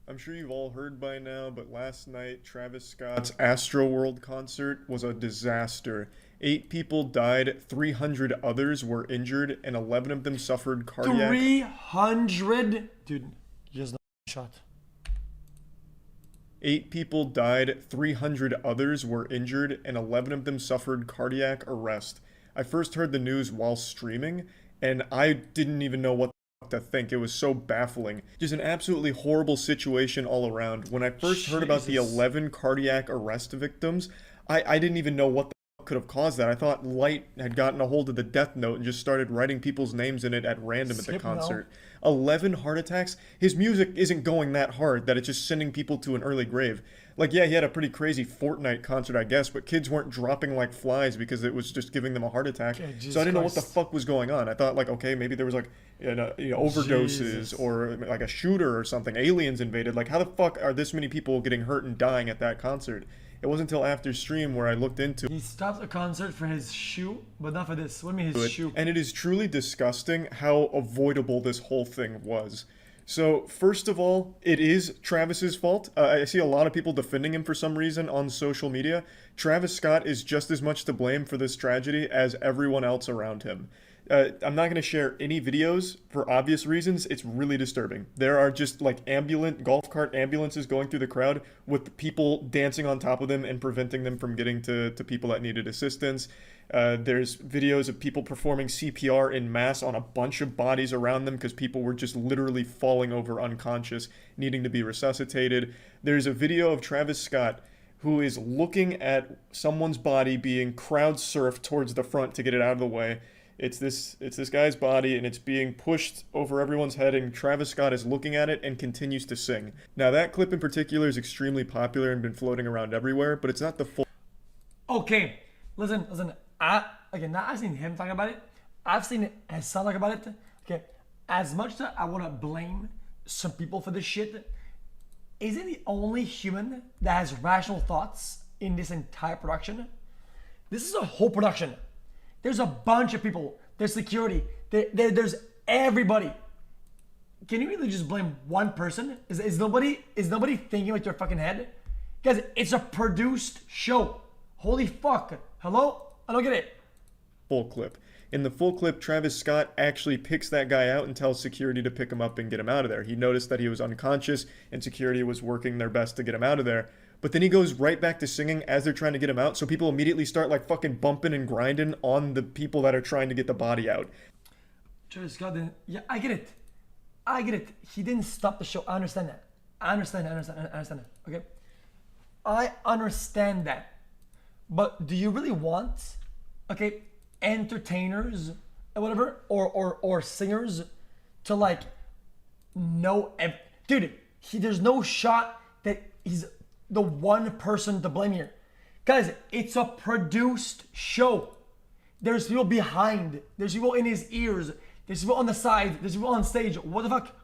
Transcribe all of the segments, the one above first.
I'm sure you've all heard by now, but last night Travis Scott's Astroworld concert was a disaster. 8 people died, 300 others were injured, and 11 of them suffered cardiac. 300? Dude, just not shot. 8 people died, 300 others were injured, and 11 of them suffered cardiac arrest. I first heard the news while streaming, and I didn't even know what to think. It was so baffling. Just an absolutely horrible situation all around. When I first heard about the Jesus. 11 cardiac arrest victims, I didn't even know what the fuck could have caused that. I thought Light had gotten a hold of the death note and just started writing people's names in it at random at the Skip now. concert. 11 heart attacks? His music isn't going that hard that it's just sending people to an early grave. Like, yeah, he had a pretty crazy Fortnite concert, I guess, but kids weren't dropping like flies because it was just giving them a heart attack. Okay, So I Jesus didn't know what the Christ. fuck was going on. I thought, like, okay, maybe there was like overdoses Jesus. or like a shooter or something. Aliens invaded. Like, how the fuck are this many people getting hurt and dying at that concert? It wasn't until after stream where I looked into He stopped a concert for his shoe, but not for this. What do you mean his it, shoe? and it is truly disgusting how avoidable this whole thing was. So, first of all, it is Travis's fault. I see a lot of people defending him for some reason on social media. Travis Scott is just as much to blame for this tragedy as everyone else around him. I'm not going to share any videos for obvious reasons. It's really disturbing. There are just like golf cart ambulances going through the crowd with people dancing on top of them and preventing them from getting to people that needed assistance. There's videos of people performing CPR in mass on a bunch of bodies around them because people were just literally falling over unconscious, needing to be resuscitated. There's a video of Travis Scott who is looking at someone's body being crowd surfed towards the front to get it out of the way. It's this guy's body and it's being pushed over everyone's head, and Travis Scott is looking at it and continues to sing. Now that clip in particular is extremely popular and been floating around everywhere, but it's not the full Okay, listen. Now I've seen him talk about it. I've seen Hassan talk about it. Okay, as much as I want to blame some people for this shit, isn't the only human that has rational thoughts in this entire production? This is a whole production. There's a bunch of people. There's security. There's everybody. Can you really just blame one person? Is nobody thinking with their fucking head? Guys, it's a produced show. Holy fuck. Hello? I don't get it. clip. In the full clip, Travis Scott actually picks that guy out and tells security to pick him up and get him out of there. He noticed that he was unconscious and security was working their best to get him out of there. But then he goes right back to singing as they're trying to get him out, so people immediately start like fucking bumping and grinding on the people that are trying to get the body out. Travis Scott didn't. Yeah, I get it. I get it. He didn't stop the show. I understand that. I understand that. Okay? I understand that. But do you really want, okay, entertainers or whatever, or singers to like know dude, there's no shot that he's the one person to blame here. Guys, it's a produced show. There's people behind, there's people in his ears, there's people on the side, there's people on stage. What the fuck?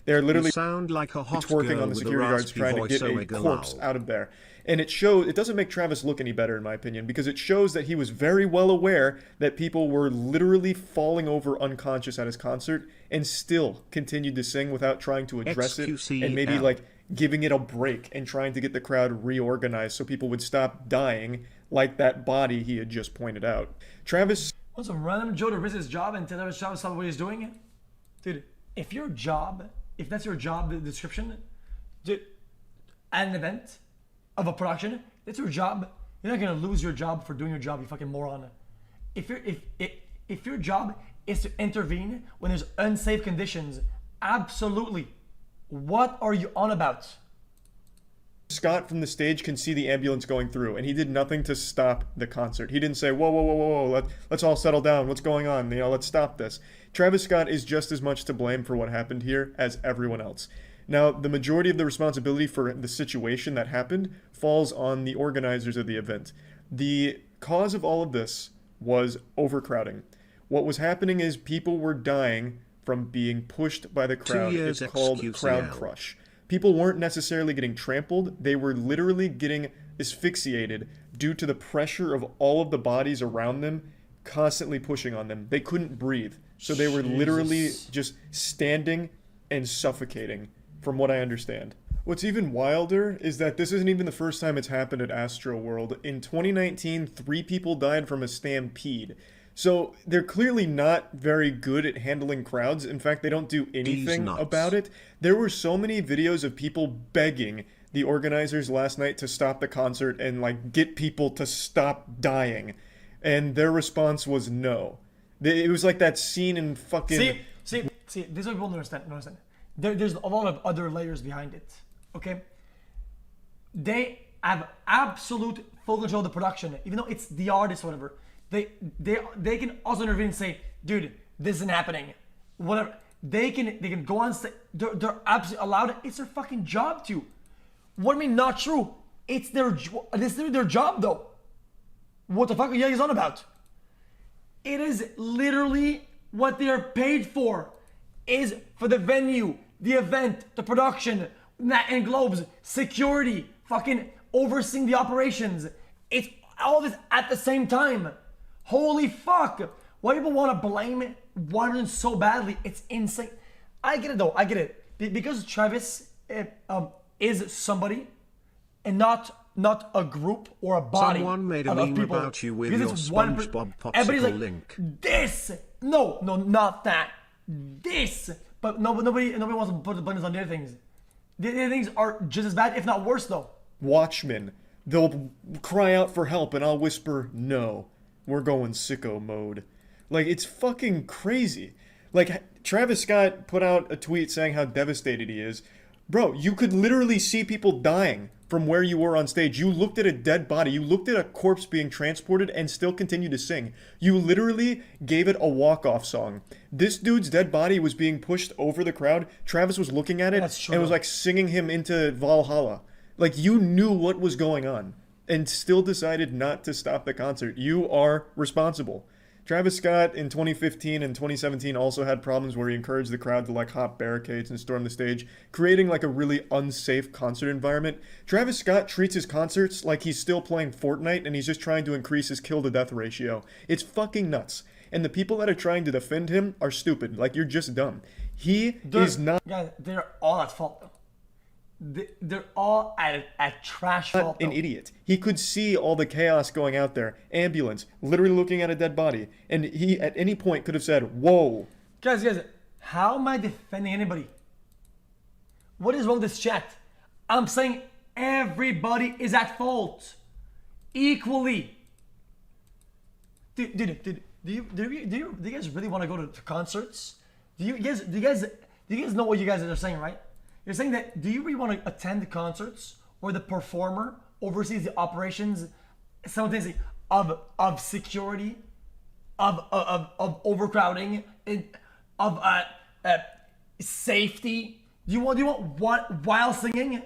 They're literally sound like a hot twerking girl on the with a security guards raspy trying to voice. get Oh, a go corpse loud. out of there. And it doesn't make Travis look any better in my opinion, because it shows that he was very well aware that people were literally falling over unconscious at his concert and still continued to sing without trying to address it and maybe XQCL. like giving it a break and trying to get the crowd reorganized so people would stop dying like that body he had just pointed out. Travis Want some random Joe to risk his job and tell his job stop what he's doing? Dude, if that's your job the description, dude, at an event of a production, that's your job. You're not gonna lose your job for doing your job, you fucking moron. If your job is to intervene when there's unsafe conditions, absolutely. What are you on about? Scott from the stage can see the ambulance going through, and he did nothing to stop the concert. He didn't say, whoa, whoa, whoa, whoa, whoa, let's all settle down. What's going on? Let's stop this. Travis Scott is just as much to blame for what happened here as everyone else. Now, the majority of the responsibility for the situation that happened falls on the organizers of the event. The cause of all of this was overcrowding. What was happening is people were dying from being pushed by the crowd. 2 years It's called crowd XQCL. crush. People weren't necessarily getting trampled, they were literally getting asphyxiated due to the pressure of all of the bodies around them constantly pushing on them. They couldn't breathe, so they were literally Jesus. just standing and suffocating from what I understand. What's even wilder is that this isn't even the first time it's happened at Astroworld. In 2019, 3 people died from a stampede. So they're clearly not very good at handling crowds. In fact, they don't do anything about it. There were so many videos of people begging the organizers last night to stop the concert and like get people to stop dying. And their response was no. It was like that scene in fucking... See, this is what people don't understand. There's a lot of other layers behind it. Okay? They have absolute full control of the production, even though it's the artist, or whatever. They can also intervene and say, dude, this isn't happening. Whatever. They can go on stage. They're absolutely allowed. It's their fucking job to. What do you mean not true? It's their job though. What the fuck are you guys on about? It is literally what they are paid for. Is for the venue, the event, the production, and globes, security, fucking overseeing the operations. It's all this at the same time. Holy fuck. Why people want to blame one person so badly? It's insane. I get it though. I get it. Because Travis is somebody and not a group or a body. Someone made a of meme people. about you with Because your it's SpongeBob everybody's popsicle like, link. this. No, not that. This. But nobody wants to put the blame on the other things. The other things are just as bad, if not worse, though. Watchmen. They'll cry out for help and I'll whisper, no, we're going sicko mode. Like, it's fucking crazy. Like, Travis Scott put out a tweet saying how devastated he is. Bro, you could literally see people dying from where you were on stage. You looked at a dead body. You looked at a corpse being transported and still continued to sing. You literally gave it a walk-off song. This dude's dead body was being pushed over the crowd. Travis was looking at it and was like singing him into Valhalla. Like, you knew what was going on and still decided not to stop the concert. You are responsible. Travis Scott in 2015 and 2017 also had problems where he encouraged the crowd to like hop barricades and storm the stage, creating like a really unsafe concert environment. Travis Scott treats his concerts like he's still playing Fortnite and he's just trying to increase his kill to death ratio. It's fucking nuts. And the people that are trying to defend him are stupid. Like, you're just dumb. He is not... Guys, they're all at fault though. They're all at trash fault. An idiot. He could see all the chaos going out there. Ambulance, literally looking at a dead body. And he, at any point, could have said, whoa. Guys, how am I defending anybody? What is wrong with this chat? I'm saying everybody is at fault. Equally. Dude, do you guys really want to go to concerts? Do you guys know what you guys are saying, right? You're saying that, do you really want to attend concerts where the performer oversees the operations simultaneously of security, of overcrowding, of safety? Do you want what while singing?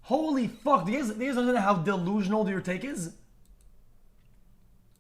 Holy fuck! Do you guys understand how delusional your take is?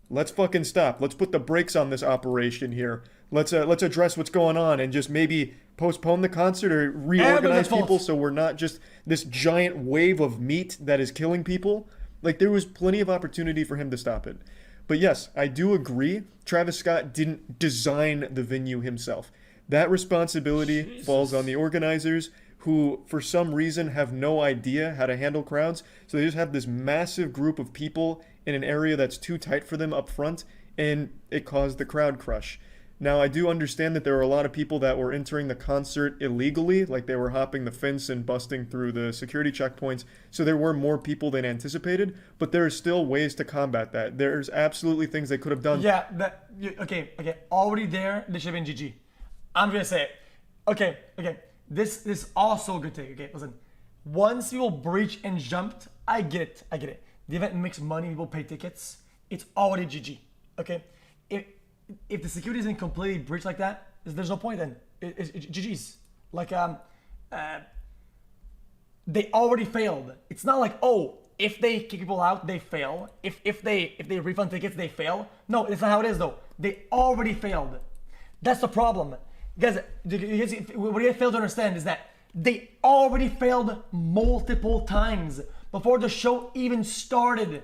Let's fucking stop. Let's put the brakes on this operation here. Let's address what's going on and just maybe postpone the concert or reorganize people so we're not just this giant wave of meat that is killing people. Like, there was plenty of opportunity for him to stop it. But yes, I do agree, Travis Scott didn't design the venue himself. That responsibility falls on the organizers, who for some reason have no idea how to handle crowds. So they just have this massive group of people in an area that's too tight for them up front, and it caused the crowd crush. Now, I do understand that there were a lot of people that were entering the concert illegally, like they were hopping the fence and busting through the security checkpoints, so there were more people than anticipated, but there are still ways to combat that. There's absolutely things they could have done. Yeah, okay, already there, they should have been GG. I'm gonna say it. Okay, this also a good take, okay, listen. Once people breach and jumped, I get it. The event makes money, people pay tickets, it's already GG, okay? If the security isn't completely breached like that, there's no point then. It's GG's. Like, they already failed. It's not like, oh, if they kick people out, they fail. If they refund tickets, they fail. No, that's not how it is though. They already failed. That's the problem. Guys, what you fail to understand is that they already failed multiple times before the show even started.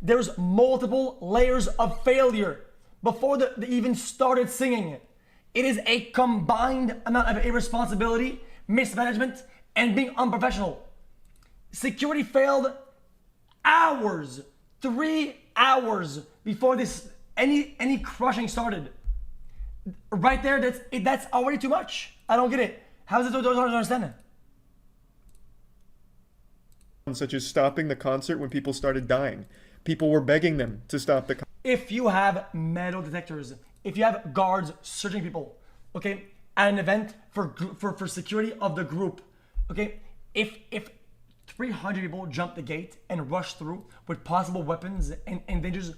There's multiple layers of failure before they even started singing. It is a combined amount of irresponsibility mismanagement, and being unprofessional. Security failed hours, 3 hours before this any crushing started. Right there, that's already too much. I don't get it. How is it? Don't understand it. Such as stopping the concert when people started dying. People were begging them to stop the concert. If you have metal detectors, if you have guards searching people, okay, at an event for security of the group, okay, if 300 people jump the gate and rush through with possible weapons and dangers,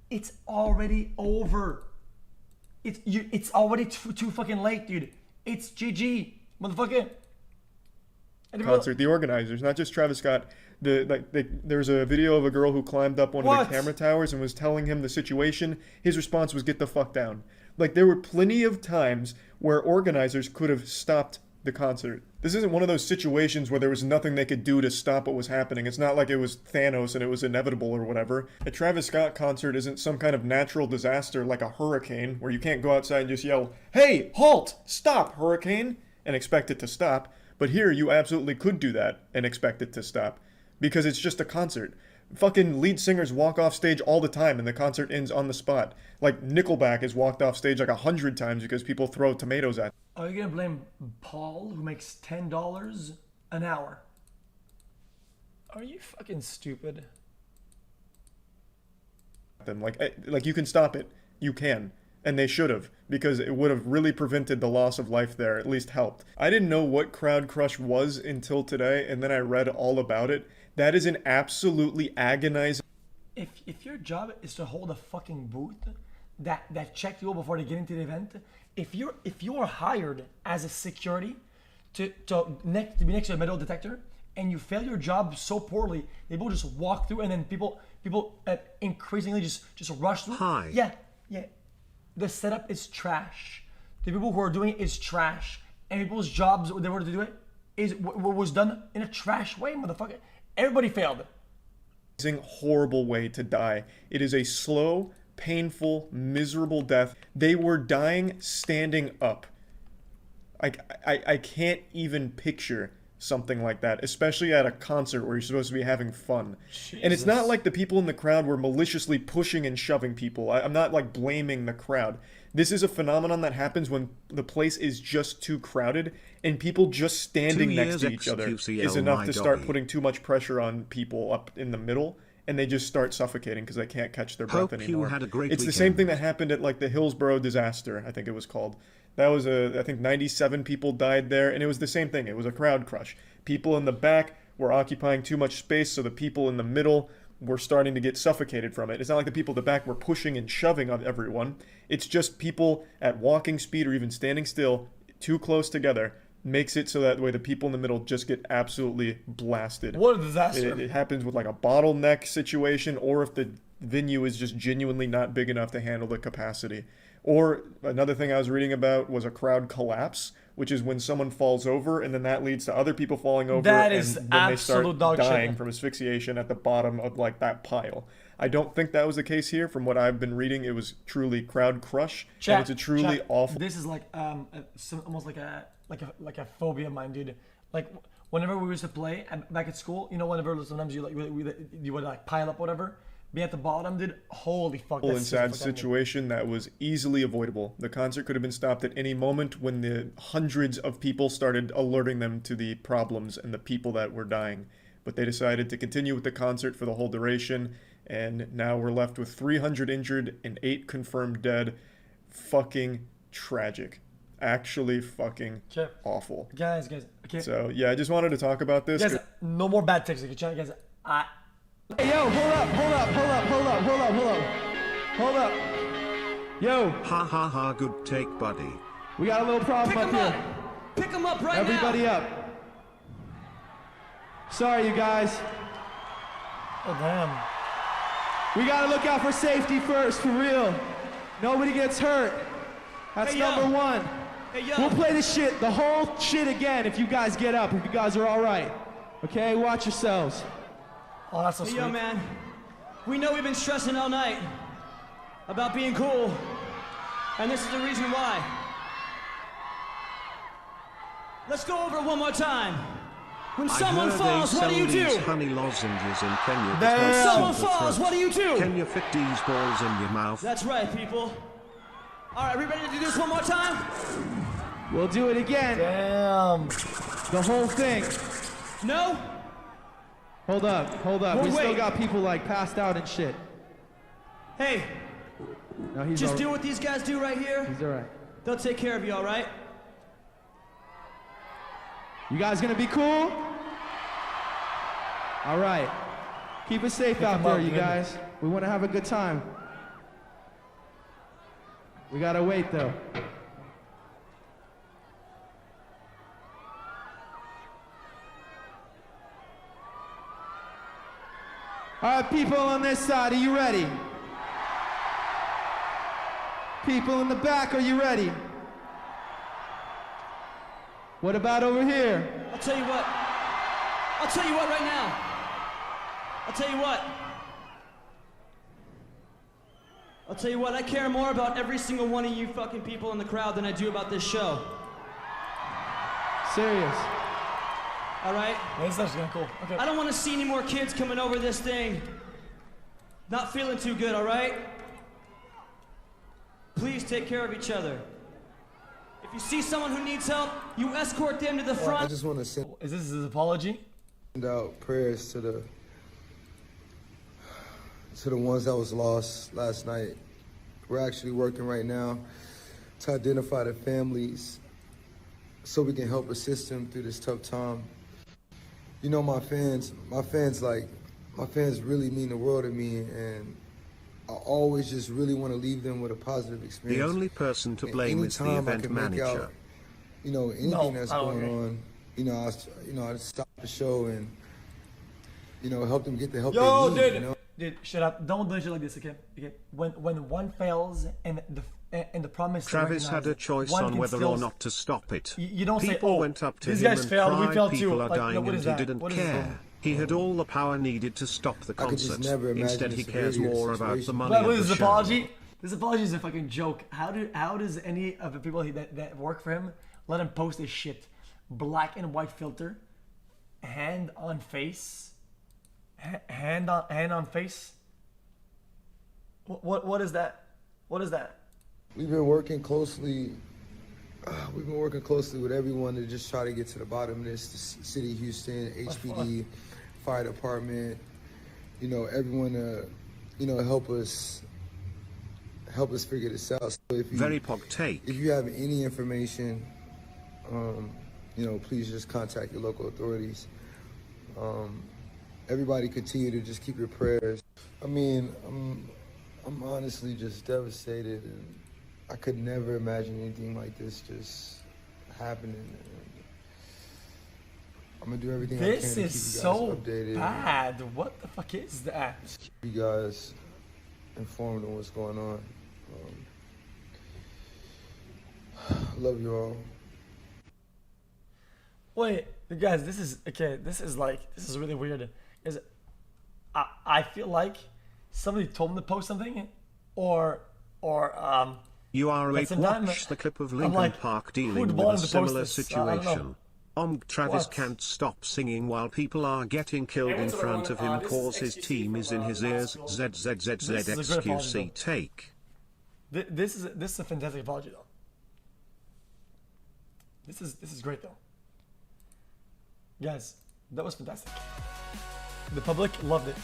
it's already over. It's already too fucking late, dude. It's GG, motherfucker. Concert, the organizers, not just Travis Scott. There's a video of a girl who climbed up one of the camera towers and was telling him the situation. His response was, "Get the fuck down." Like, there were plenty of times where organizers could have stopped the concert. This isn't one of those situations where there was nothing they could do to stop what was happening. It's not like it was Thanos and it was inevitable or whatever. A Travis Scott concert isn't some kind of natural disaster like a hurricane where you can't go outside and just yell, "Hey, halt! Stop, hurricane!" and expect it to stop. But here, you absolutely could do that and expect it to stop. Because it's just a concert. Fucking lead singers walk off stage all the time and the concert ends on the spot. Like, Nickelback has walked off stage like 100 times because people throw tomatoes at them. Are you gonna blame Paul, who makes $10 an hour? Are you fucking stupid? Like you can stop it. You can. And they should have, because it would have really prevented the loss of life there, at least helped. I didn't know what Crowd Crush was until today, and then I read all about it. That is an absolutely agonizing... If your job is to hold a fucking booth that check people before they get into the event, if you are hired as a security to be next to a metal detector, and you fail your job so poorly, people just walk through, and then people increasingly just rush through. Hi. Yeah. The setup is trash. The people who are doing it is trash. And people's jobs, they were to do it, was done in a trash way, motherfucker. Everybody failed. Horrible way to die. It is a slow, painful, miserable death. They were dying standing up. I can't even picture something like that, especially at a concert where you're supposed to be having fun. Jesus. And it's not like the people in the crowd were maliciously pushing and shoving people. I'm not like blaming the crowd. This is a phenomenon that happens when the place is just too crowded and people just standing next to each other is enough to start putting too much pressure on people up in the middle, and they just start suffocating because they can't catch their breath anymore. It's the same thing that happened at like the Hillsborough disaster, I think it was called. That was I think 97 people died there, and it was the same thing. It was a crowd crush. People in the back were occupying too much space, so the people in the middle were starting to get suffocated from it. It's not like the people in the back were pushing and shoving on everyone. It's just people at walking speed or even standing still, too close together, makes it so that way the people in the middle just get absolutely blasted. What a disaster. It happens with like a bottleneck situation, or if the venue is just genuinely not big enough to handle the capacity. Or another thing I was reading about was a crowd collapse, which is when someone falls over and then that leads to other people falling over, that is and then they start dying shit. From asphyxiation at the bottom of like that pile. I don't think that was the case here. From what I've been reading, it was truly crowd crush. And it's a truly awful... This is like almost like a phobia of mine, dude. Like whenever we used to play back at school, you know, whenever sometimes you would like pile up whatever, be at the bottom, dude. Holy fuck! That's and sad situation that was easily avoidable. The concert could have been stopped at any moment when the hundreds of people started alerting them to the problems and the people that were dying. But they decided to continue with the concert for the whole duration, and now we're left with 300 injured and 8 confirmed dead. Fucking tragic. Actually fucking awful. Guys, okay. So yeah, I just wanted to talk about this. Guys, no more bad takes, okay? Guys, Hey, yo, hold up. Yo. Ha ha ha, good take, buddy. We got a little problem up here. Pick him up right Everybody now. up. Sorry, you guys. Oh, damn. We gotta look out for safety first, for real. Nobody gets hurt. That's number one. Hey, yo. We'll play this shit, the whole shit again if you guys get up, if you guys are all right. Okay, watch yourselves. Oh, that's so Hey, sweet. yo, man. We know we've been stressing all night about being cool, and this is the reason why. Let's go over it one more time. When I someone heard falls, they what do you sell these do? honey lozenges in Kenya. Damn. When that someone help soothe the falls, throat. what do you do? Can you fit these balls in your mouth? That's right, people. All right, we ready to do this one more time? We'll do it again. Damn. The whole thing. No? Hold up, hold up. Well, We still wait. got people like passed out and shit. Hey, No, he's just all, do what these guys do right here. He's all right. They'll take care of you, all right? You guys gonna be cool? All right. Keep it safe out him there, up, you man. guys. We want to have a good time. We gotta wait though. All right, people on this side, are you ready? People in the back, are you ready? What about over here? I'll tell you what. I'll tell you what right now. I'll tell you what. I'll tell you what, I care more about every single one of you fucking people in the crowd than I do about this show. Serious. All right? That's actually kind of cool. Okay. I don't want to see any more kids coming over this thing not feeling too good, all right? Please take care of each other. If you see someone who needs help, you escort them to the I front. just want to send Is this his apology? out prayers to the ones that was lost last night. We're actually working right now to identify the families so we can help assist them through this tough time. You know, my fans really mean the world to me, and I always just really want to leave them with a positive experience. The only person to And blame is the anytime I event can make manager. out, you know, anything No, that's I don't going agree. on, I stop the show and, help them get the help Yo, they need. dude. You know? Dude, shut up. Don't do shit like this, okay? Okay. When one fails and the promise. Travis had a choice on whether or not to stop it. You don't say, People "Oh, went up to these him guys and failed, we cried, failed too." people are Like, dying, what and is he that? didn't What is care. He had all the power needed to stop the I could just concert. never imagine Instead, the he cares severity of the more about the situation. money But of what the is this show. apology? This apology is a fucking joke. How does any of the people that work for him let him post this shit? Black and white filter, hand on face, hand on face. What is that? What is that? We've been working closely. With everyone to just try to get to the bottom of this. The city of Houston, HPD, fire department. Everyone to help us figure this out. So if you, Very pog take. If you have any information, please just contact your local authorities. Everybody continue to just keep your prayers. I mean, I'm honestly just devastated, and I could never imagine anything like this just happening. And I'm gonna do everything I can to This keep you is guys so updated. bad. What the fuck is that? Keep you guys informed on what's going on. I love you all. Wait, guys, this is okay. This is really weird. Is I feel like somebody told him to post something, or You are At late. some time, Watch the clip of I'm Linkin like, Park who'd dealing with want a him to post similar this? I don't know. situation. Travis What? can't stop singing while people are getting killed in what's up, front of everyone? him This cause is his XQC team from, is in his ears. Astroworld. This is a great ZZZZXQC apology, take. this is a fantastic apology though. This is great though. Guys, that was fantastic. The public loved it.